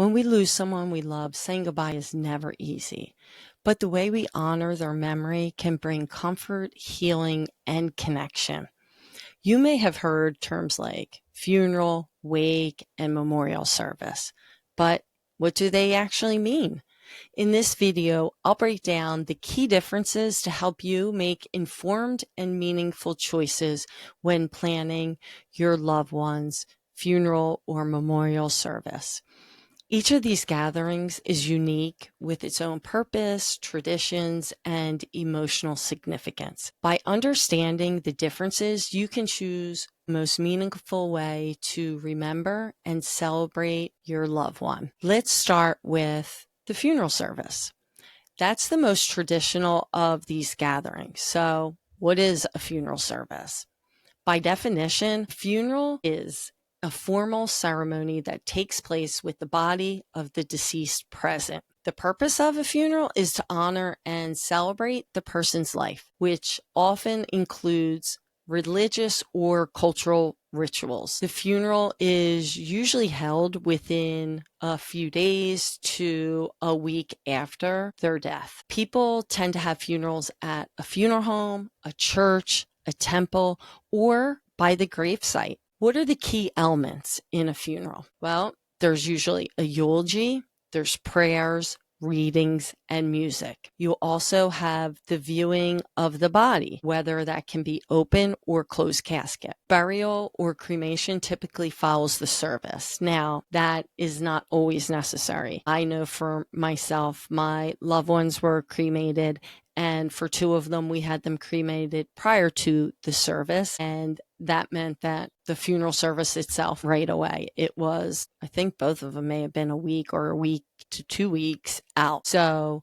When we lose someone we love, saying goodbye is never easy, but the way we honor their memory can bring comfort, healing, and connection. You may have heard terms like funeral, wake, and memorial service, but what do they actually mean? In this video, I'll break down the key differences to help you make informed and meaningful choices when planning your loved one's funeral or memorial service. Each of these gatherings is unique with its own purpose, traditions, and emotional significance. By understanding the differences, you can choose the most meaningful way to remember and celebrate your loved one. Let's start with the funeral service. That's the most traditional of these gatherings. So, what is a funeral service? By definition, funeral is a formal ceremony that takes place with the body of the deceased present. The purpose of a funeral is to honor and celebrate the person's life, which often includes religious or cultural rituals. The funeral is usually held within a few days to a week after their death. People tend to have funerals at a funeral home, a church, a temple, or by the gravesite. What are the key elements in a funeral? Well, there's usually a eulogy, there's prayers, readings, and music. You also have the viewing of the body, whether that can be open or closed casket. Burial or cremation typically follows the service. Now, that is not always necessary. I know for myself, my loved ones were cremated, and for two of them, we had them cremated prior to the service. And that meant that the funeral service itself right away, it was, I think both of them may have been a week or a week to 2 weeks out. So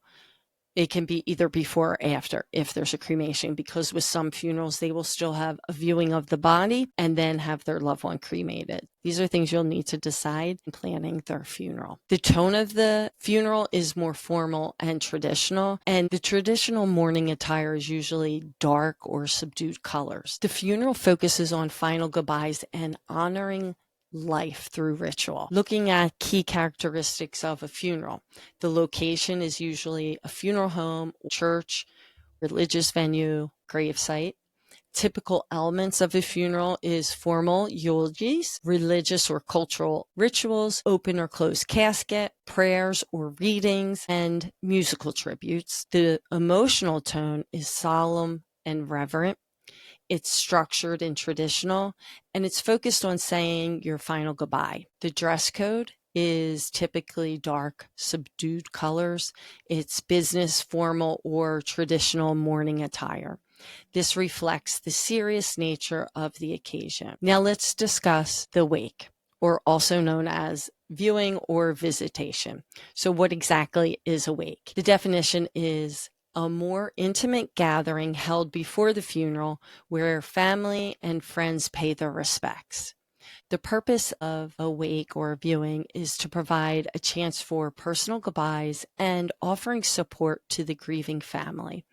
it can be either before or after if there's a cremation, because with some funerals, they will still have a viewing of the body and then have their loved one cremated. These are things you'll need to decide in planning their funeral. The tone of the funeral is more formal and traditional, and the traditional mourning attire is usually dark or subdued colors. The funeral focuses on final goodbyes and honoring life through ritual. Looking at key characteristics of a funeral, the location is usually a funeral home, church, religious venue, gravesite. Typical elements of a funeral is formal eulogies, religious or cultural rituals, open or closed casket, prayers or readings, and musical tributes. The emotional tone is solemn and reverent. It's structured and traditional, and it's focused on saying your final goodbye. The dress code is typically dark, subdued colors. It's business, formal, or traditional mourning attire. This reflects the serious nature of the occasion. Now let's discuss the wake, or also known as viewing or visitation. So what exactly is a wake? The definition is a more intimate gathering held before the funeral where family and friends pay their respects. The purpose of a wake or a viewing is to provide a chance for personal goodbyes and offering support to the grieving family.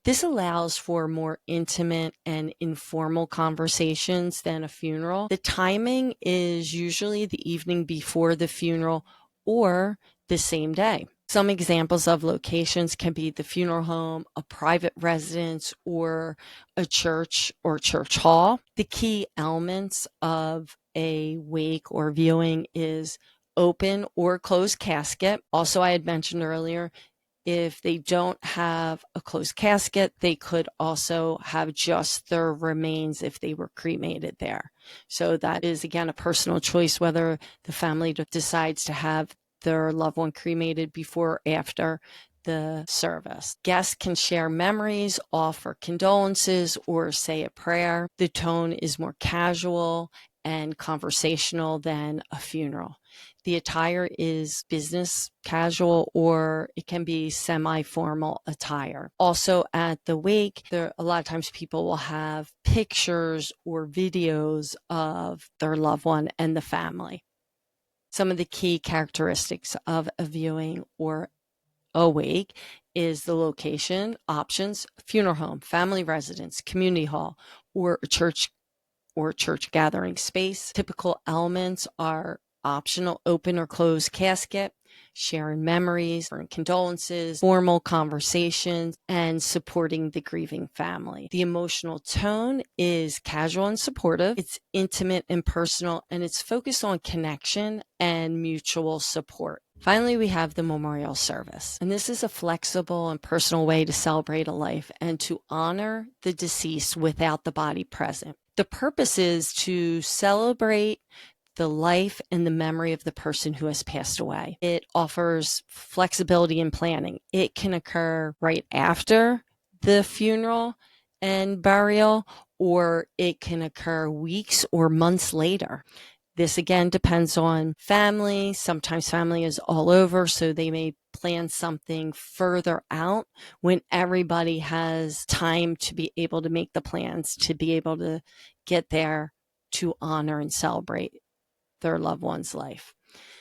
This allows for more intimate and informal conversations than a funeral. The timing is usually the evening before the funeral or the same day. Some examples of locations can be the funeral home, a private residence, or a church or church hall. The key elements of a wake or viewing is open or closed casket. Also, I had mentioned earlier, if they don't have a closed casket, they could also have just their remains if they were cremated there. So that is, again, a personal choice whether the family decides to have their loved one cremated before or after the service. Guests can share memories, offer condolences, or say a prayer. The tone is more casual and conversational than a funeral. The attire is business casual, or it can be semi-formal attire. Also at the wake, a lot of times people will have pictures or videos of their loved one and the family. Some of the key characteristics of a viewing or a wake is the location, options, funeral home, family residence, community hall, or a church gathering space. Typical elements are optional open or closed casket, sharing memories, condolences, formal conversations, and supporting the grieving family. The emotional tone is casual and supportive. It's intimate and personal, and it's focused on connection and mutual support. Finally, we have the memorial service, and this is a flexible and personal way to celebrate a life and to honor the deceased without the body present. The purpose is to celebrate the life and the memory of the person who has passed away. It offers flexibility in planning. It can occur right after the funeral and burial, or it can occur weeks or months later. This again depends on family. Sometimes family is all over, so they may plan something further out when everybody has time to be able to make the plans, to be able to get there to honor and celebrate their loved one's life.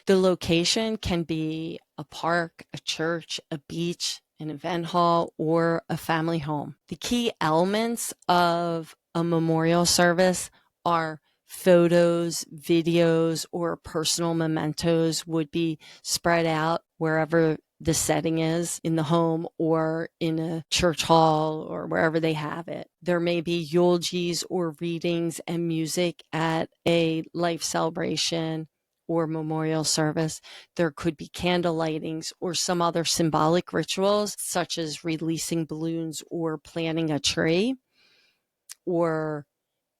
The location can be a park, a church, a beach, an event hall, or a family home. The key elements of a memorial service are photos, videos, or personal mementos would be spread out wherever the setting is, in the home or in a church hall or wherever they have it. There may be eulogies or readings and music at a life celebration or memorial service. There could be candle lightings or some other symbolic rituals, such as releasing balloons or planting a tree, or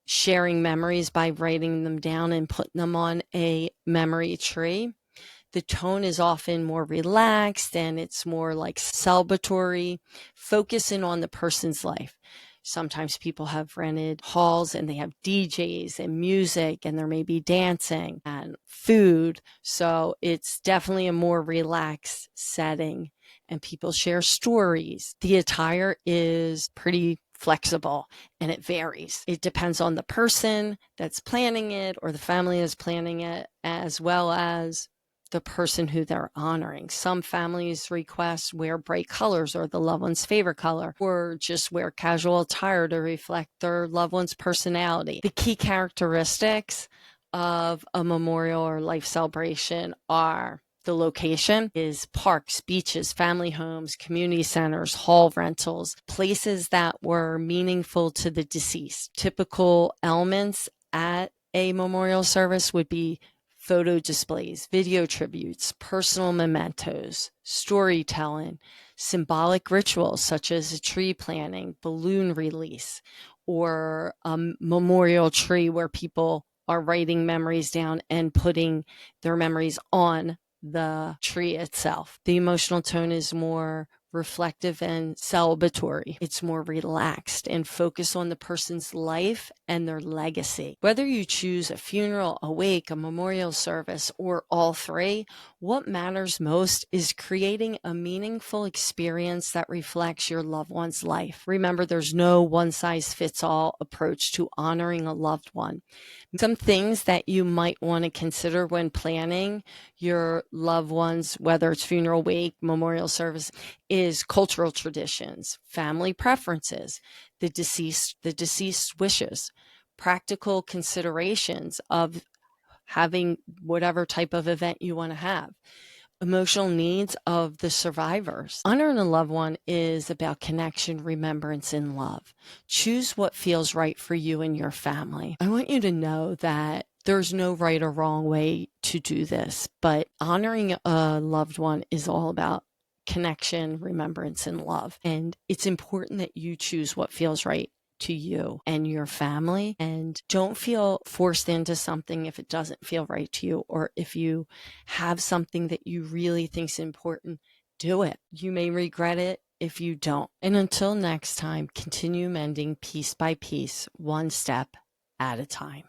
sharing memories by writing them down and putting them on a memory tree. The tone is often more relaxed and it's more like celebratory, focusing on the person's life. Sometimes people have rented halls and they have DJs and music, and there may be dancing and food. So it's definitely a more relaxed setting, and people share stories. The attire is pretty flexible and it varies. It depends on the person that's planning it or the family is planning it, as well as the person who they're honoring. Some families request wear bright colors or the loved one's favorite color, or just wear casual attire to reflect their loved one's personality. The key characteristics of a memorial or life celebration are: the location is parks, beaches, family homes, community centers, hall rentals, places that were meaningful to the deceased. Typical elements at a memorial service would be photo displays, video tributes, personal mementos, storytelling, symbolic rituals such as a tree planting, balloon release, or a memorial tree where people are writing memories down and putting their memories on the tree itself. The emotional tone is more reflective and celebratory. It's more relaxed and focused on the person's life and their legacy. Whether you choose a funeral, a wake, a memorial service, or all three, what matters most is creating a meaningful experience that reflects your loved one's life. Remember, there's no one-size-fits-all approach to honoring a loved one. Some things that you might want to consider when planning your loved ones, whether it's funeral, wake, memorial service, is cultural traditions, family preferences, the deceased wishes, practical considerations of having whatever type of event you want to have, emotional needs of the survivors. Honoring a loved one is about connection, remembrance, and love. Choose what feels right for you and your family. I want you to know that there's no right or wrong way to do this, but honoring a loved one is all about connection, remembrance, and love. And it's important that you choose what feels right to you and your family, and don't feel forced into something if it doesn't feel right to you, or if you have something that you really think is important, do it. You may regret it if you don't. And until next time, continue mending piece by piece, one step at a time.